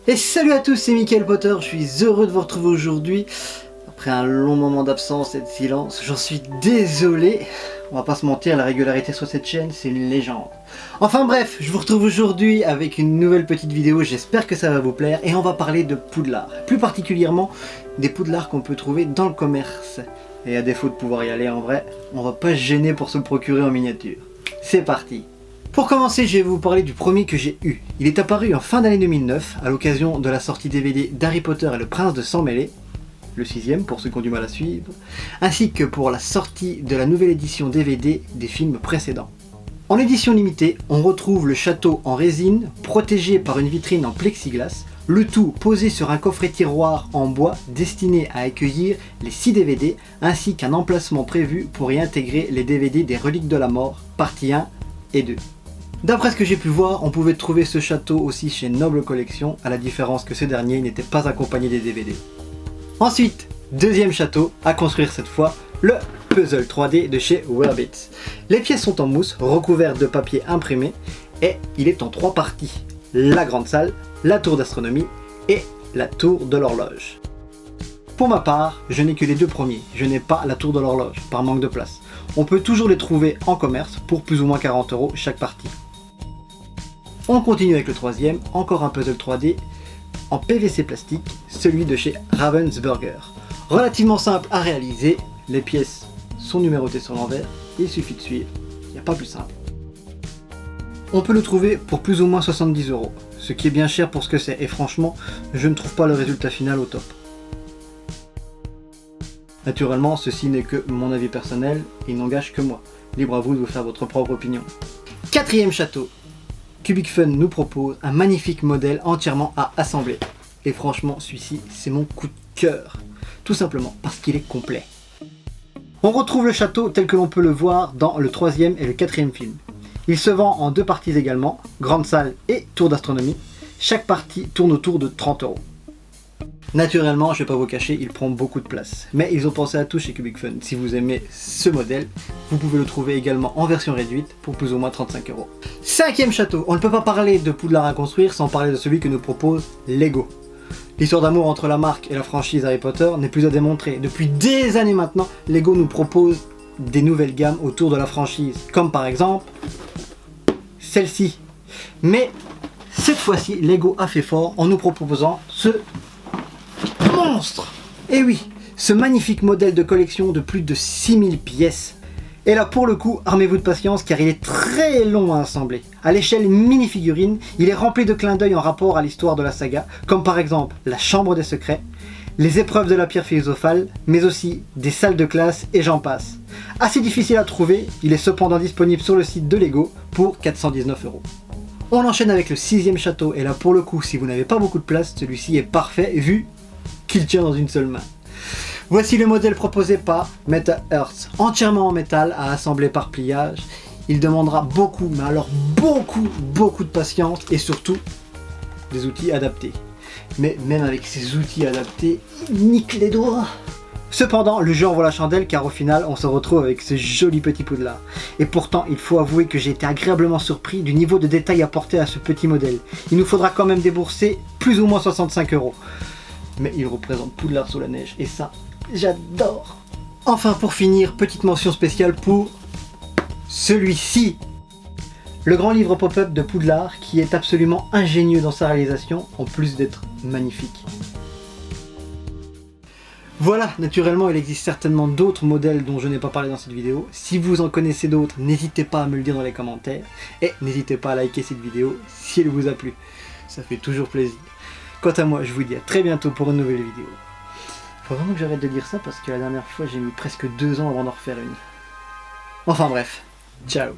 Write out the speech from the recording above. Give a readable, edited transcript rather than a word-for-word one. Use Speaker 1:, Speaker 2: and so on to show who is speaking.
Speaker 1: Et salut à tous, c'est Michael Potter, je suis heureux de vous retrouver aujourd'hui. Après un long moment d'absence et de silence, j'en suis désolé. On va pas se mentir, la régularité sur cette chaîne, c'est une légende. Enfin bref, je vous retrouve aujourd'hui avec une nouvelle petite vidéo, j'espère que ça va vous plaire. Et on va parler de Poudlard, plus particulièrement des Poudlards qu'on peut trouver dans le commerce. Et à défaut de pouvoir y aller en vrai, on va pas se gêner pour se le procurer en miniature. C'est parti! Pour commencer, je vais vous parler du premier que j'ai eu. Il est apparu en fin d'année 2009, à l'occasion de la sortie DVD d'Harry Potter et le Prince de Sang Mêlé, le 6ème pour ceux qui ont du mal à suivre, ainsi que pour la sortie de la nouvelle édition DVD des films précédents. En édition limitée, on retrouve le château en résine, protégé par une vitrine en plexiglas, le tout posé sur un coffret tiroir en bois destiné à accueillir les 6 DVD, ainsi qu'un emplacement prévu pour y intégrer les DVD des Reliques de la Mort, partie 1 et 2. D'après ce que j'ai pu voir, on pouvait trouver ce château aussi chez Noble Collection, à la différence que ce dernier n'était pas accompagné des DVD. Ensuite, deuxième château, à construire cette fois, le puzzle 3D de chez Werbits. Les pièces sont en mousse, recouvertes de papier imprimé, et il est en 3 parties. La grande salle, la tour d'astronomie et la tour de l'horloge. Pour ma part, je n'ai que les 2 premiers, je n'ai pas la tour de l'horloge, par manque de place. On peut toujours les trouver en commerce pour plus ou moins 40 € chaque partie. On continue avec le troisième, encore un puzzle 3D en PVC plastique, celui de chez Ravensburger. Relativement simple à réaliser, les pièces sont numérotées sur l'envers, il suffit de suivre, il n'y a pas plus simple. On peut le trouver pour plus ou moins 70 €, ce qui est bien cher pour ce que c'est, et franchement, je ne trouve pas le résultat final au top. Naturellement, ceci n'est que mon avis personnel, et il n'engage que moi. Libre à vous de vous faire votre propre opinion. Quatrième château. Cubic Fun nous propose un magnifique modèle entièrement à assembler. Et franchement, celui-ci, c'est mon coup de cœur. Tout simplement parce qu'il est complet. On retrouve le château tel que l'on peut le voir dans le 3e et le 4e film. Il se vend en 2 parties également, grande salle et tour d'astronomie. Chaque partie tourne autour de 30 €. Naturellement, je ne vais pas vous cacher, il prend beaucoup de place. Mais ils ont pensé à tout chez Cubic Fun. Si vous aimez ce modèle, vous pouvez le trouver également en version réduite pour plus ou moins 35 €. 5e château, on ne peut pas parler de Poudlard à construire sans parler de celui que nous propose Lego. L'histoire d'amour entre la marque et la franchise Harry Potter n'est plus à démontrer. Depuis des années maintenant, Lego nous propose des nouvelles gammes autour de la franchise, comme par exemple celle-ci. Mais cette fois-ci, Lego a fait fort en nous proposant ce monstre! Et oui, ce magnifique modèle de collection de plus de 6000 pièces. Et là pour le coup, armez-vous de patience car il est très long à assembler. À l'échelle mini-figurine, il est rempli de clins d'œil en rapport à l'histoire de la saga, comme par exemple la chambre des secrets, les épreuves de la pierre philosophale, mais aussi des salles de classe et j'en passe. Assez difficile à trouver, il est cependant disponible sur le site de Lego pour 419 €. On enchaîne avec le 6e château et là pour le coup, si vous n'avez pas beaucoup de place, celui-ci est parfait vu qu'il tient dans une seule main. Voici le modèle proposé par Metal Earth, entièrement en métal à assembler par pliage. Il demandera beaucoup, mais alors beaucoup de patience et surtout des outils adaptés. Mais même avec ces outils adaptés, il nique les doigts. Cependant, le jeu en vaut la chandelle car au final, on se retrouve avec ce joli petit Poudlard. Et pourtant, il faut avouer que j'ai été agréablement surpris du niveau de détail apporté à ce petit modèle. Il nous faudra quand même débourser plus ou moins 65 €. Mais il représente Poudlard sous la neige, et ça, j'adore. Enfin, pour finir, petite mention spéciale pour celui-ci. Le grand livre pop-up de Poudlard, qui est absolument ingénieux dans sa réalisation, en plus d'être magnifique. Voilà, naturellement, il existe certainement d'autres modèles dont je n'ai pas parlé dans cette vidéo. Si vous en connaissez d'autres, n'hésitez pas à me le dire dans les commentaires. Et n'hésitez pas à liker cette vidéo si elle vous a plu. Ça fait toujours plaisir. Quant à moi, je vous dis à très bientôt pour une nouvelle vidéo. Faut vraiment que j'arrête de dire ça parce que la dernière fois j'ai mis presque 2 ans avant d'en refaire une. Enfin bref, ciao.